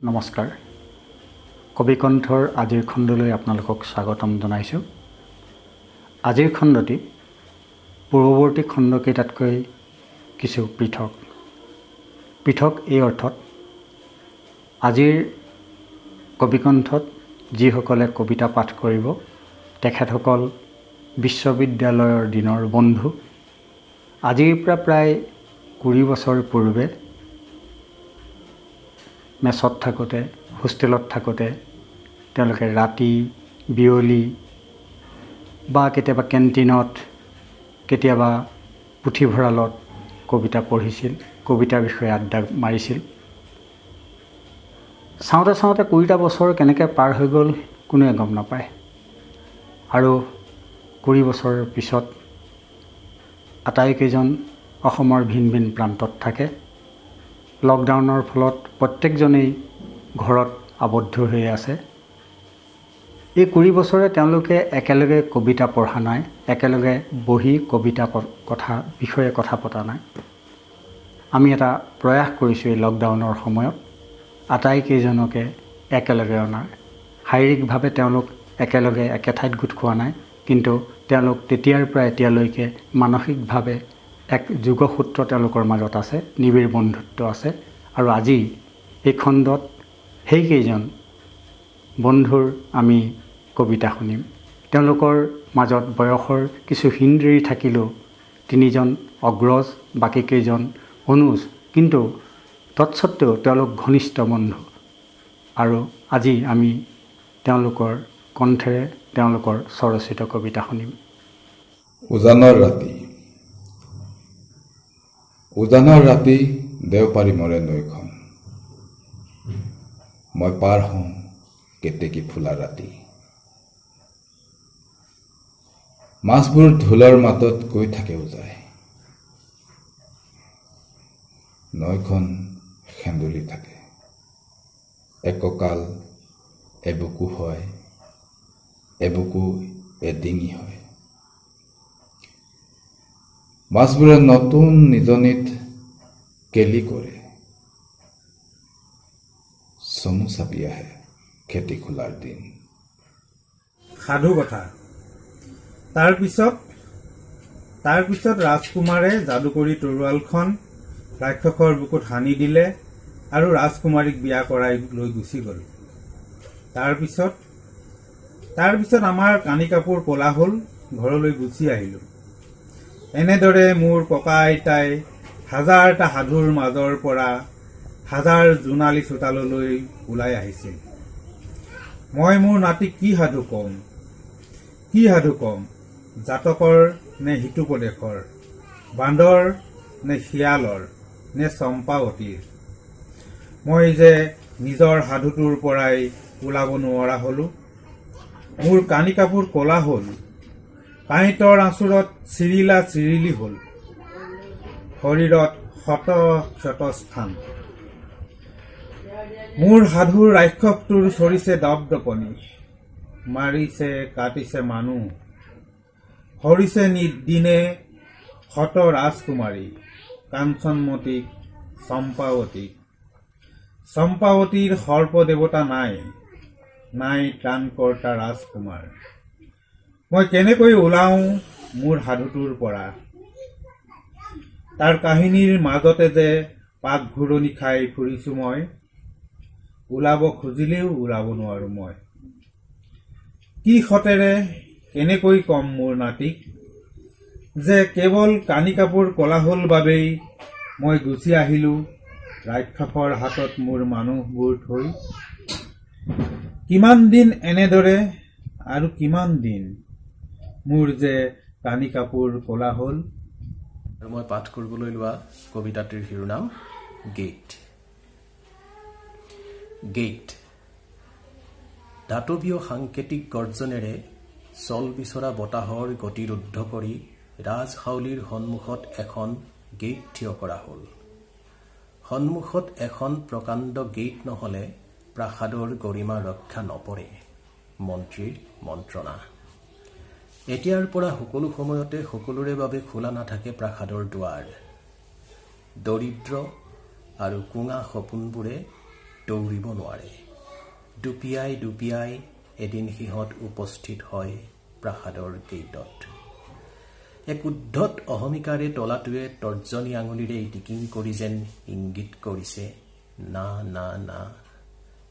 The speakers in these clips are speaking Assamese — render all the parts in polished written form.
নমস্কাৰ কবিকণ্ঠৰ আজিৰ খণ্ডলৈ আপোনালোকক স্বাগতম জনাইছোঁ। আজিৰ খণ্ডটি পূৰ্বৱৰ্তী খণ্ডকেইটাতকৈ কিছু পৃথক এই অৰ্থত আজিৰ কবিকণ্ঠত যিসকলে কবিতা পাঠ কৰিব তেখেতসকল বিশ্ববিদ্যালয়ৰ দিনৰ বন্ধু। আজিৰ পৰা প্ৰায় 20 বছৰ পূৰ্বে মেছত থাকোঁতে হোষ্টেলত থাকোঁতে তেওঁলোকে ৰাতি বিয়লি বা কেতিয়াবা কেণ্টিনত কেতিয়াবা পুথিভঁৰালত কবিতা পঢ়িছিল, কবিতাৰ বিষয়ে আড্ডা মাৰিছিল। চাওঁতে 20টা বছৰ কেনেকৈ পাৰ হৈ গ'ল কোনোৱে গম নাপায়। আৰু 20 বছৰৰ পিছত আটাইকেইজন অসমৰ ভিন ভিন প্ৰান্তত থাকে। লকডাউনৰ ফলত প্ৰত্যেকজনেই ঘৰত আবদ্ধ হৈ আছে। এই 20 বছৰে তেওঁলোকে একেলগে কবিতা পঢ়া নাই, একেলগে বহি কবিতা বিষয়ে কথা পতা নাই। আমি এটা প্ৰয়াস কৰিছোঁ এই লকডাউনৰ সময়ত আটাইকেইজনকে একেলগে অনাৰ। শাৰীৰিকভাৱে তেওঁলোক একেলগে একে ঠাইত গোট খোৱা নাই, কিন্তু তেওঁলোক তেতিয়াৰ পৰা এতিয়ালৈকে মানসিকভাৱে এক যোগসূত্ৰ তেওঁলোকৰ মাজত আছে, নিবিড় বন্ধুত্ব আছে। আৰু আজি এই খণ্ডত সেইকেইজন বন্ধুৰ আমি কবিতা শুনিম। তেওঁলোকৰ মাজত বয়সৰ কিছু হিনদেৰী থাকিলেও তিনিজন অগ্ৰজ, বাকীকেইজন অনুজ, কিন্তু তৎসত্ত্বেও তেওঁলোক ঘনিষ্ঠ বন্ধু। আৰু আজি আমি তেওঁলোকৰ কণ্ঠেৰে তেওঁলোকৰ স্বৰচিত কবিতা শুনিম। উজানৰ ৰাতি দেওপাৰী মৰে নৈখন, মই পাৰ হওঁ কেতেকী ফুলা ৰাতি। মাছবোৰ ঢোলৰ মাতত গৈ থাকে উজাই, নৈখন সেন্দুলি থাকে। এককাল এবুকু হয়, এবুকু এডিঙি হয়। মাছবোৰে নতুন নিজনিত কেলি কৰে, চমু চাপি আহে খেতি খোলাৰ দিন। সাধু কথা। তাৰপিছত ৰাজকুমাৰে যাদুকৰী তৰোৱালখন ৰাক্ষসৰ বুকুত সানি দিলে আৰু ৰাজকুমাৰীক বিয়া কৰাই লৈ গুচি গ'ল। তাৰপিছত আমাৰ কানি কাপোৰ ক'লা হ'ল, ঘৰলৈ গুচি আহিলোঁ। এনেদৰে মোৰ ককা আইতাই হাজাৰটা সাধুৰ মাজৰ পৰা হাজাৰ জোনালী চোতাললৈ ওলাই আহিছিল। মই মোৰ নাতিক কি সাধু কম, জাতকৰ নে হিতুপদেশৰ, বান্দৰ নে শিয়ালৰ নে চম্পাৱতীৰ। মই যে নিজৰ সাধুটোৰ পৰাই ওলাব নোৱাৰা হ'লোঁ। মোৰ কানি কাপোৰ ক'লা হ'ল, কাঁইটৰ আঁচোৰত চিৰিলি হ'ল, শৰীৰত ক্ষত স্থান। মোৰ সাধুৰ ৰাক্ষসটোৰ চৰিছে দপদপনি, মাৰিছে কাটিছে মানুহ, হৰিছে দিনে শত ৰাজকুমাৰী, কাঞ্চনমতীক চম্পাৱতীৰ সৰ্প দেৱতা নাই ত্ৰাণকৰ্তা ৰাজকুমাৰ। মই কেনেকৈ ওলাওঁ মোৰ সাধুটোৰ পৰা, তাৰ কাহিনীৰ মাজতে যে পাক ঘূৰণি খাই ফুৰিছোঁ মই, ওলাব খুজিলেও ওলাব নোৱাৰোঁ মই। কি সতেৰে কেনেকৈ কম মোৰ নাতিক যে কেৱল কানি কাপোৰ ক'লা হ'ল বাবেই মই গুচি আহিলোঁ ৰাক্ষসৰ হাতত মোৰ মানুহবোৰ থৈ। কিমান দিন এনেদৰে আৰু কিমান দিন মোৰ যে কানি কাপোৰ ক'লা হ'ল। আৰু মই পাঠ কৰিবলৈ লোৱা কবিতাটিৰ শিৰোনাম গেইট। দাঁতবীয় সাংকেতিক গৰ্জনেৰে চল বিচৰা বতাহৰ গতি ৰুদ্ধ কৰি ৰাজহাউলীৰ সন্মুখত এখন গেইট থিয় কৰা হ'ল। সন্মুখত এখন প্ৰকাণ্ড গেইট নহ'লে প্ৰাসাদৰ গৰিমা ৰক্ষা নপৰে। মন্ত্ৰীৰ মন্ত্ৰণা। এতিয়াৰ পৰা সকলো সময়তে সকলোৰে বাবে খোলা নাথাকে প্ৰাসাদৰ দুৱাৰ। দৰিদ্ৰ আৰু কুঙা সপোনবোৰে দৌৰিব নোৱাৰে। দুপিয়াই দুপিয়াই এদিন সিহঁত উপস্থিত হয় প্ৰাসাদৰ গেইটত। এক উদ্ধত অহমিকাৰে তলাটোৱে তৰ্জনী আঙুলিৰে টিকিং কৰি যেন ইংগিত কৰিছে, না না না,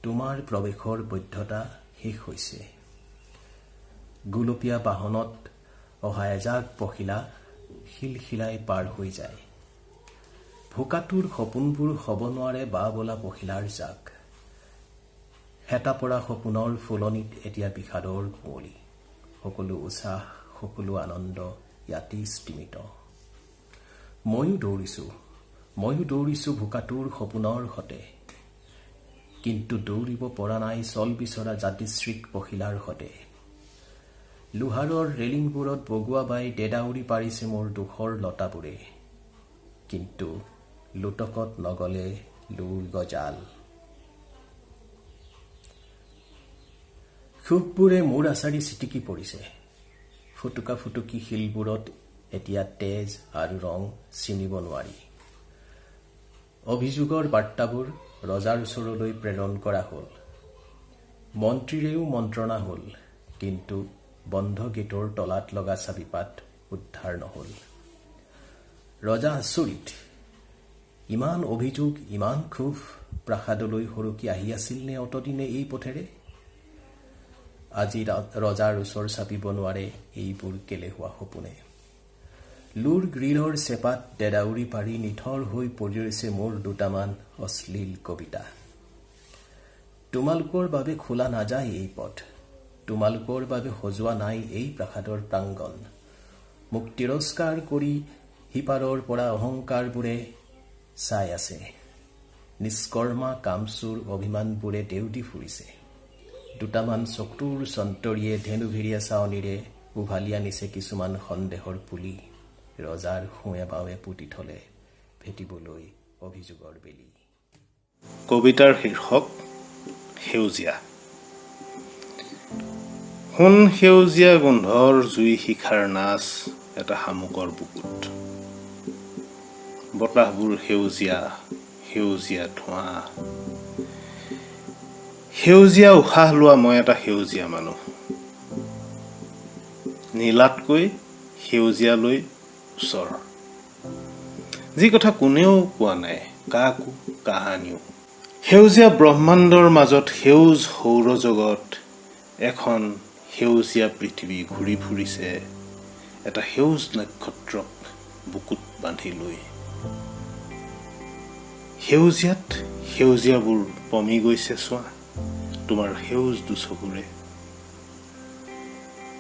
তোমাৰ প্ৰৱেশৰ বৈধতা শেষ হৈছে। গুলপীয়া বাহনত অহা এজাক পখিলা শিলশিলাই পাৰ হৈ যায়। ভোকাটোৰ সপোনবোৰ হ'ব নোৱাৰে বা বোলা পখিলাৰ জাক। হেতা পৰা সপোনৰ ফুলনিত এতিয়া বিষাদৰ কুঁৱলী। সকলো উৎসাহ, সকলো আনন্দ ইয়াতেই স্তিমিত। ময়ো দৌৰিছোঁ ভোকাটোৰ সপোনৰ সতে, কিন্তু দৌৰিব পৰা নাই চল বিচৰা যাদৃচ্ছিক পখিলাৰ সতে। লোহাৰৰ ৰেলিংবোৰত বগুৱা বাই ডেডাউৰি পাৰিছে মোৰ দুখৰ লতাবোৰে, কিন্তু লোটকত নগলে লোৰ গজাল। ক্ষোভবোৰে মূৰ আচাৰি চিটিকি পৰিছে। ফুটুকা ফুটুকি শিলবোৰত এতিয়া তেজ আৰু ৰং চিনিব নোৱাৰি। অভিযোগৰ বাৰ্তাবোৰ ৰজাৰ ওচৰলৈ প্ৰেৰণ কৰা হ'ল। মন্ত্ৰীৰেও মন্ত্ৰণা হ'ল, কিন্তু বন্ধ গেটৰ তলাত লগা চাবিপাত উদ্ধাৰ নহ'ল। ৰজা আচৰিত। ইমান অভিযোগ, ইমান ক্ষোভ প্ৰাসাদলৈ সৰকি আহি আছিল নে অতদিনে এই পথেৰে? আজি ৰজাৰ ওচৰ চাপিব নোৱাৰে এইবোৰ কেলেহুৱা সপোনে। লুৰ গ্ৰীলৰ চেপাত ডেডাউৰি পাৰি নিথৰ হৈ পৰি ৰৈছে মোৰ দুটামান অশ্লীল কবিতা। তোমালোকৰ বাবে খোলা নাযায় এই পথ, তোমালোকৰ বাবে সজোৱা নাই এই প্ৰাসাদৰ প্ৰাংগণ। মোক তিৰস্কাৰ কৰি সিপাৰৰ পৰা অহংকাৰবোৰে চাই আছে। নিষ্কৰ্মা কামচোৰ অভিমানবোৰে দেউদি ফুৰিছে। দুটামান চকুৰ চন্তৰীয়ে ধেনুভিৰিয়া চাৱনিৰে উভালি আনিছে কিছুমান সন্দেহৰ পুলি। ৰজাৰ সোঁৱে বাৱে পুতি থলে ভেটিবলৈ অভিযোগৰ বেলি। কবিতাৰ শীৰ্ষক সেউজীয়া। সোণ সেউজীয়া গোন্ধৰ জুই শিখাৰ নাচ এটা শামুকৰ বুকুত। বতাহবোৰ সেউজীয়া, সেউজীয়া ধোঁৱা। সেউজীয়া উশাহ লোৱা মই এটা সেউজীয়া মানুহ। নীলাতকৈ সেউজীয়ালৈ ওচৰ। যি কথা কোনেও কোৱা নাই, কাকো কাহানিও। সেউজীয়া ব্ৰহ্মাণ্ডৰ মাজত সেউজ সৌৰজগত এখন সেউজীয়া পৃথিৱী ঘূৰি ফুৰিছে এটা সেউজ নক্ষত্ৰক বুকুত বান্ধি লৈ। সেউজীয়াত সেউজীয়াবোৰ পমি গৈছে চোৱা তোমাৰ সেউজ দুচকুৰে।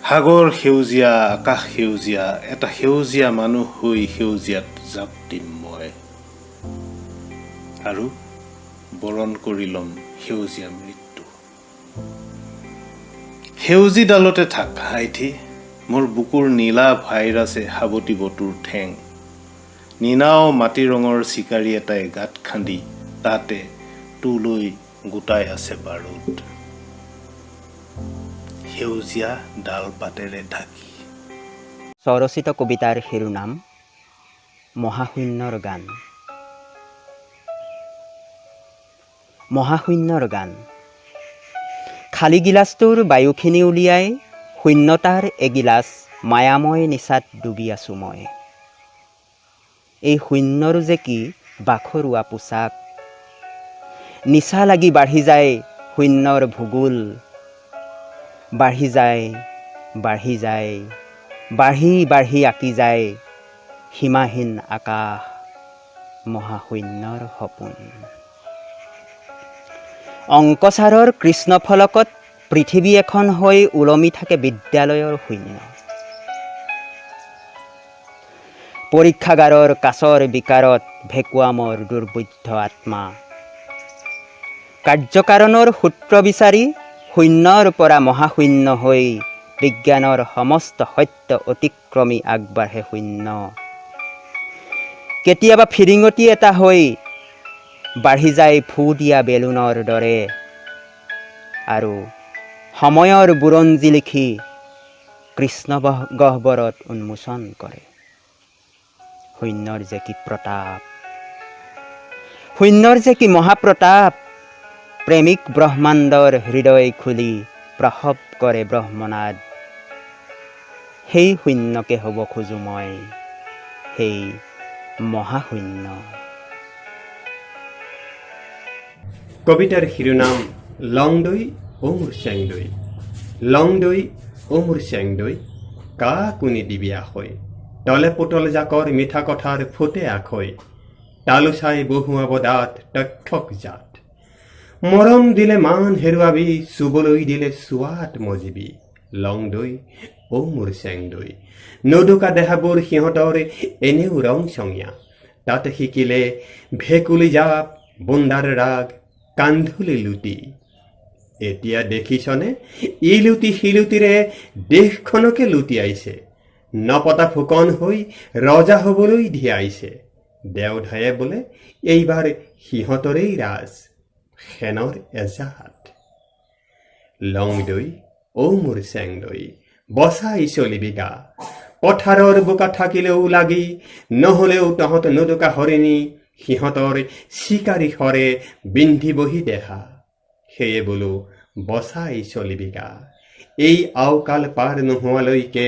সাগৰ সেউজীয়া, আকাশ সেউজীয়া, এটা সেউজীয়া মানুহ হৈ সেউজীয়াত জাপ দিম মই, আৰু বৰণ কৰি ল'ম সেউজীয়া মৃত্যু। সেউজী ডালতে থাক হাইঠি, মোৰ বুকুৰ নীলা ভাইৰাছে সাৱটিব তোৰ ঠেং। নিনাও মাটি ৰঙৰ চিকাৰী এটাই গাঁত খান্দি তাতে তোলৈ গোটাই আছে বাৰুদ। সেউজীয়া ডাল পাতেৰে ঢাকি। স্বৰচিত কবিতাৰ শিৰোনাম মহাশূন্যৰ গান। মহাশূন্যৰ গান। খালী গিলাচটোৰ বায়ুখিনি উলিয়াই শূন্যতাৰ এগিলাচ মায়াময় নিচাত ডুবি আছোঁ মই। এই শূন্যৰো যে কি বাখৰুৱা পোচাক, নিচা লাগি বাঢ়ি যায় শূন্যৰ ভূগোল। বাঢ়ি যায়, বাঢ়ি যায়, বাঢ়ি বাঢ়ি আঁকি যায় সীমাহীন আকাশ, মহাশূন্যৰ সপোন। অংকচাৰৰ কৃষ্ণফলকত পৃথিৱী এখন হৈ ওলমি থাকে বিদ্যালয়ৰ শূন্য। পৰীক্ষাগাৰৰ কাছৰ বিকাৰত ভেকুৱামৰ দুৰ্বোধ্য আত্মা। কাৰ্যকাৰণৰ সূত্ৰ বিচাৰি শূন্যৰ পৰা মহাশূন্য হৈ বিজ্ঞানৰ সমস্ত সত্য অতিক্ৰমী আগবাঢ়ে শূন্য। কেতিয়াবা ফিৰিঙতি এটা হৈ বাঢ়ি যায় ফু দিয়া বেলুনৰ দৰে, আৰু সময়ৰ বুৰঞ্জী লিখি কৃষ্ণ গহ্বৰত উন্মোচন কৰে। শূন্যৰ যে কি প্ৰতাপ, শূন্যৰ যে কি মহাপ্ৰতাপ, প্ৰেমিক ব্ৰহ্মাণ্ডৰ হৃদয় খুলি প্ৰসৱ কৰে ব্ৰহ্মনাদ। সেই শূন্যকে হ'ব খোজো মই, সেই মহাশূন্য। কবিতাৰ শিৰোনাম লং দৈ ও মোৰ চেং দৈ। লং দৈ ও মোৰ চেং দৈ, কা কোনি দিবি আখৈ। তলে পুতল জাকৰ মিঠা কথাৰ ফুটে আখৈ। তালু চাই বহুৱাব দাঁত তক্ষক জাত। মৰম দিলে মান হেৰুৱাবি, চুবলৈ দিলে চোৱাত মজিবি। লং দৈ ও মোৰ চেং দৈ, নদুকা দেহাবোৰ সিহঁতৰ এনেও ৰং চঙীয়া। তাত শিকিলে ভেকুলী জাপ, বুন্দাৰ ৰাগ, কান্ধুলি লুটি। এতিয়া দেখিছনে ইলুটি শিলুটিৰে দেশখনকে লুটিয়াইছে। নপতা ফুকন হৈ ৰজা হবলৈ ধিয়াইছে। দেওধায়ে বোলে এইবাৰ সিহঁতৰেই ৰাজ, সেনৰ এজাত। লং দৈ ও মোৰ চেং দৈ, বচাই চলিবি গা। পথাৰৰ বোকা থাকিলেও লাগি, নহলেও তহঁত নদুকা হৰিণী। সিহঁতৰ চিকাৰী হৰে বিন্ধিবহি দেহা। সেয়ে বোলো বচাই চলিবি গা। এই আওকাল পাৰ নোহোৱালৈকে,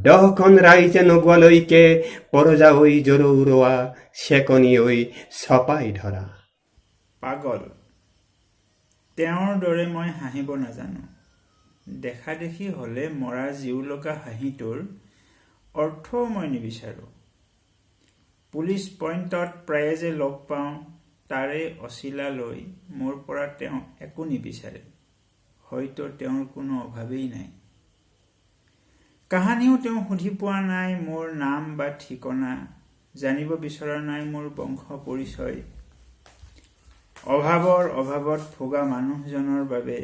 10খন ৰাইজে নোগোৱালৈকে, পৰজা ঐ জৰৌৰোৱা, চেকনি ঐ চপাই ধৰা। পাগল, তেওঁৰ দৰে মই হাঁহিব নাজানো। দেখা দেখি হলে মৰা জীউ লগা হাঁহিটোৰ অৰ্থও মই নিবিচাৰোঁ। পুলিচ পইণ্টত প্ৰায়ে যে লগ পাওঁ, তাৰে অছিলা লৈ মোৰ পৰা তেওঁ একো নিবিচাৰে। হয়তো তেওঁৰ কোনো অভাৱেই নাই। কাহানিও তেওঁ সুধি পোৱা নাই মোৰ নাম বা ঠিকনা, জানিব বিচৰা নাই মোৰ বংশ পৰিচয়। অভাৱৰ অভাৱত ভোগা মানুহজনৰ বাবে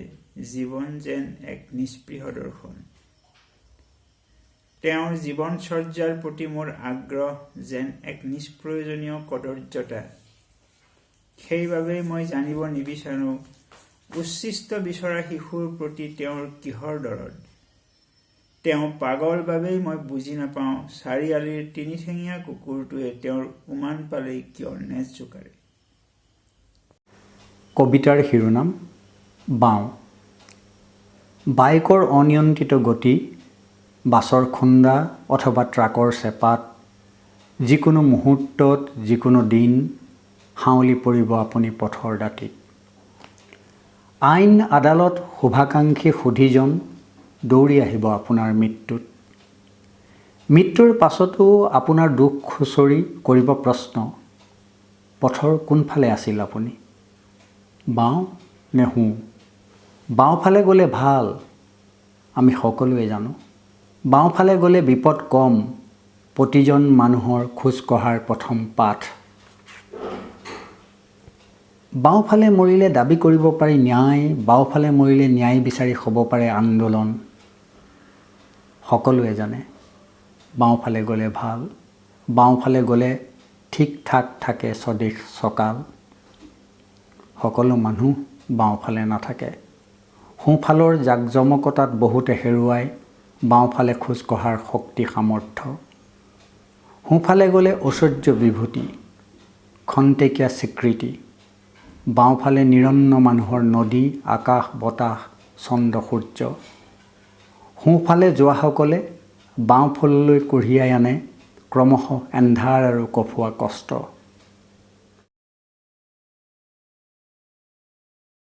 জীৱন যেন এক নিস্পৃহ দৰ্শন। তেওঁৰ জীৱনচৰ্যাৰ প্ৰতি মোৰ আগ্ৰহ যেন এক নিষ্প্ৰয়োজনীয় কদৰ্যতা। সেইবাবেই মই জানিব নিবিচাৰোঁ উচ্ছিষ্ট বিচৰা শিশুৰ প্ৰতি তেওঁৰ কিহৰ দৰদ। তেওঁ পাগল বাবেই মই বুজি নাপাওঁ চাৰিআলিৰ তিনিঠেঙীয়া কুকুৰটোৱে তেওঁৰ উমান পালেই কিয় নেজ জোকাৰে। কবিতাৰ শিৰোনাম বাওঁ। বাইকৰ অনিয়ন্ত্ৰিত গতি, বাছৰ খুন্দা অথবা ট্ৰাকৰ চেপাত, যিকোনো মুহূৰ্তত, যিকোনো দিন হাউলি পৰিব আপুনি পথৰ দাঁতিত। আইন আদালত শুভাকাংক্ষী সুধীজন দৌৰি আহিব আপোনাৰ মৃত্যুত। মৃত্যুৰ পাছতো আপোনাৰ দুখ খুচৰি কৰিব প্ৰশ্ন, পথৰ কোনফালে আছিল আপুনি? বাওঁ নে সোঁ? বাওঁফালে গ'লে ভাল, আমি সকলোৱে জানো। বাওঁফালে গ'লে বিপদ কম, প্ৰতিজন মানুহৰ খোজ কঢ়াৰ প্ৰথম পাঠ। বাওঁফালে মৰিলে দাবী কৰিব পাৰি ন্যায়, বাওঁফালে মৰিলে ন্যায় বিচাৰি হ'ব পাৰে আন্দোলন। সকলোৱে জানে বাওঁফালে গ'লে ভাল, বাওঁফালে গ'লে ঠিক ঠাক থাকে স্বদেশ চকাল। সকলো মানুহ বাওঁফালে নাথাকে। সোঁফালৰ জাকজমকতাত বহুতে হেৰুৱাই বাওঁফালে খোজ কঢ়াৰ শক্তি সামৰ্থ্য। সোঁফালে গ'লে ঐশ্বৰ্য বিভূতি, খন্তেকীয়া স্বীকৃতি। বাওঁফালে নিৰন্ন মানুহৰ নদী, আকাশ বতাহ, চন্দ্ৰ সূৰ্য। সোঁফালে যোৱাসকলে বাওঁফাললৈ কঢ়িয়াই আনে ক্ৰমশঃ এন্ধাৰ আৰু কফুৱা কষ্ট।